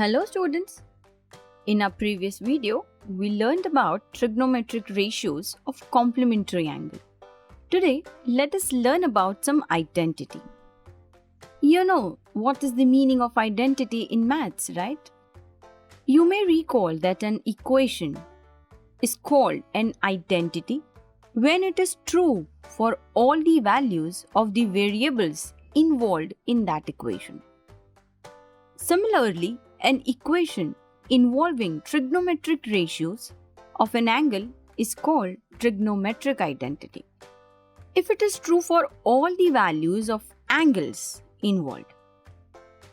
Hello students! In our previous video, we learned about trigonometric ratios of complementary angle. Today, let us learn about some identity. You know what is the meaning of identity in maths, right? You may recall that an equation is called an identity when it is true for all the values of the variables involved in that equation. Similarly, an equation involving trigonometric ratios of an angle is called trigonometric identity if it is true for all the values of angles involved.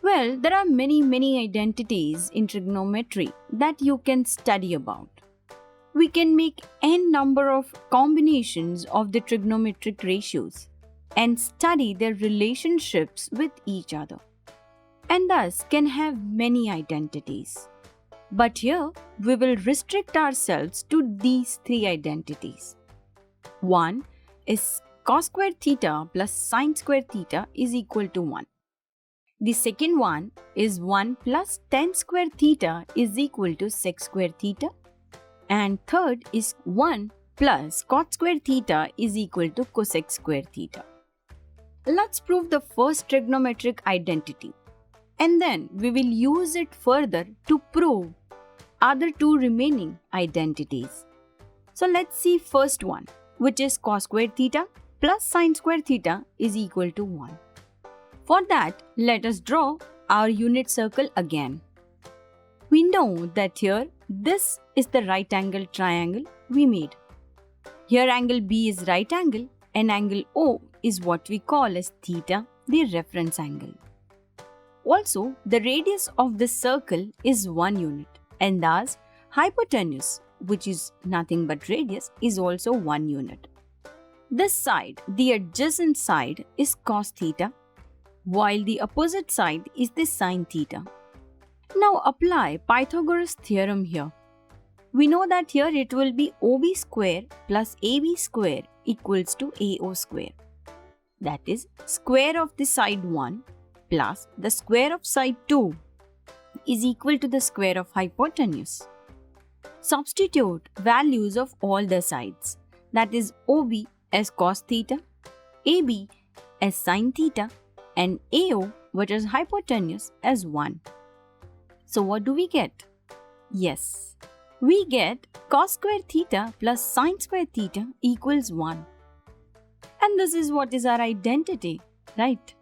Well, there are many identities in trigonometry that you can study about. We can make n number of combinations of the trigonometric ratios and study their relationships with each other, and thus can have many identities. But here, we will restrict ourselves to these three identities. One is cos square theta plus sin square theta is equal to 1. The second one is 1 plus tan square theta is equal to sec square theta. And third is 1 plus cot square theta is equal to cosec square theta. Let's prove the first trigonometric identity, and then we will use it further to prove other two remaining identities. So let's see first one, which is cos square theta plus sin square theta is equal to 1. For that, let us draw our unit circle again. We know that here this is the right angle triangle we made. Here angle B is right angle and angle O is what we call as theta, the reference angle. Also, the radius of this circle is 1 unit, and thus hypotenuse, which is nothing but radius, is also 1 unit. This side, the adjacent side, is cos theta, while the opposite side is the sin theta. Now apply Pythagoras theorem here. We know that here it will be OB square plus AB square equals to AO square. That is, square of the side 1 plus the square of side 2 is equal to the square of hypotenuse. Substitute values of all the sides, that is OB as cos theta, AB as sin theta, and AO, which is hypotenuse, as 1. So what do we get? Yes, we get cos square theta plus sin square theta equals 1. And this is what is our identity, right?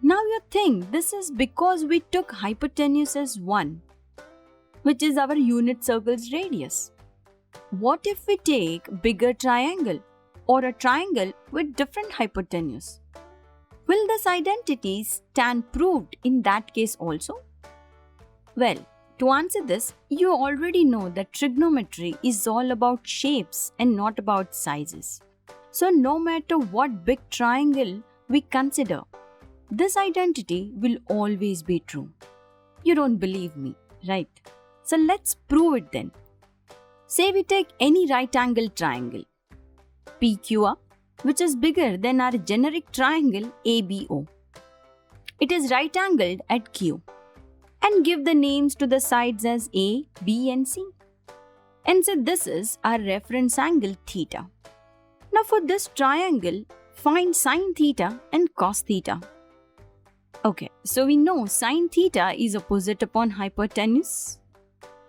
Now you think this is because we took hypotenuse as 1, which is our unit circle's radius. What if we take bigger triangle or a triangle with different hypotenuse? Will this identity stand proved in that case also? Well, to answer this, you already know that trigonometry is all about shapes and not about sizes. So no matter what big triangle we consider, this identity will always be true. You don't believe me, right? So let's prove it then. Say we take any right angle triangle, PQR, which is bigger than our generic triangle ABO. It is right angled at Q. And give the names to the sides as A, B and C. And so this is our reference angle theta. Now for this triangle, find sin theta and cos theta. Okay, so we know sin theta is opposite upon hypotenuse.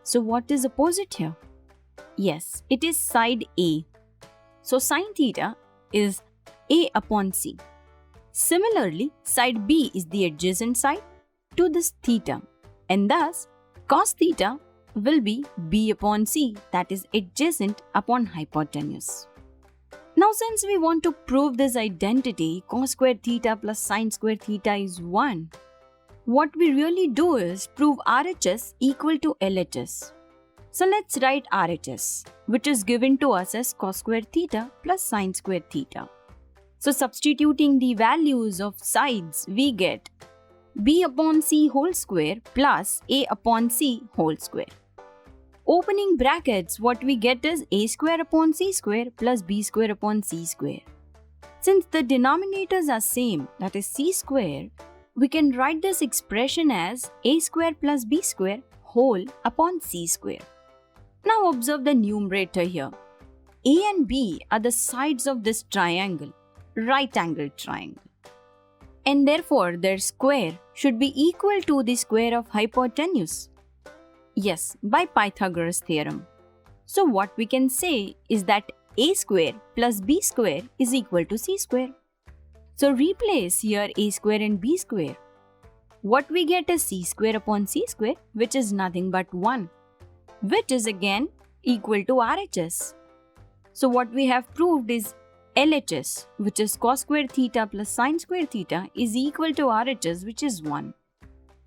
So what is opposite here? Yes, it is side A. So sin theta is A upon C. Similarly, side B is the adjacent side to this theta. And thus, cos theta will be B upon C, that is adjacent upon hypotenuse. Now since we want to prove this identity, cos square theta plus sin square theta is 1, what we really do is prove RHS equal to LHS. So let's write RHS, which is given to us as cos square theta plus sin square theta. So substituting the values of sides, we get B upon C whole square plus A upon C whole square. Opening brackets, what we get is A square upon C square plus B square upon C square. Since the denominators are same, that is C square, we can write this expression as a square plus b square whole upon c square. Now observe the numerator here. A and b are the sides of this triangle, right-angled triangle. And therefore their square should be equal to the square of hypotenuse. Yes, by Pythagoras theorem. So what we can say is that a square plus b square is equal to c square. So replace here a square and b square. What we get is c square upon c square, which is nothing but 1, which is again equal to RHS. So what we have proved is LHS, which is cos square theta plus sin square theta, is equal to RHS, which is 1.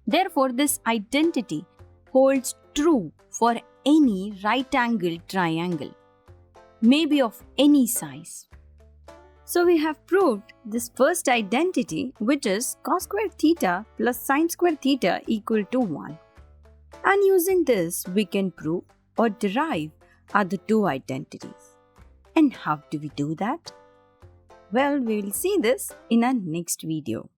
Therefore, this identity holds true for any right-angled triangle, maybe of any size. So we have proved this first identity, which is cos square theta plus sin square theta equal to 1. And using this, we can prove or derive other two identities. And how do we do that? Well, we will see this in our next video.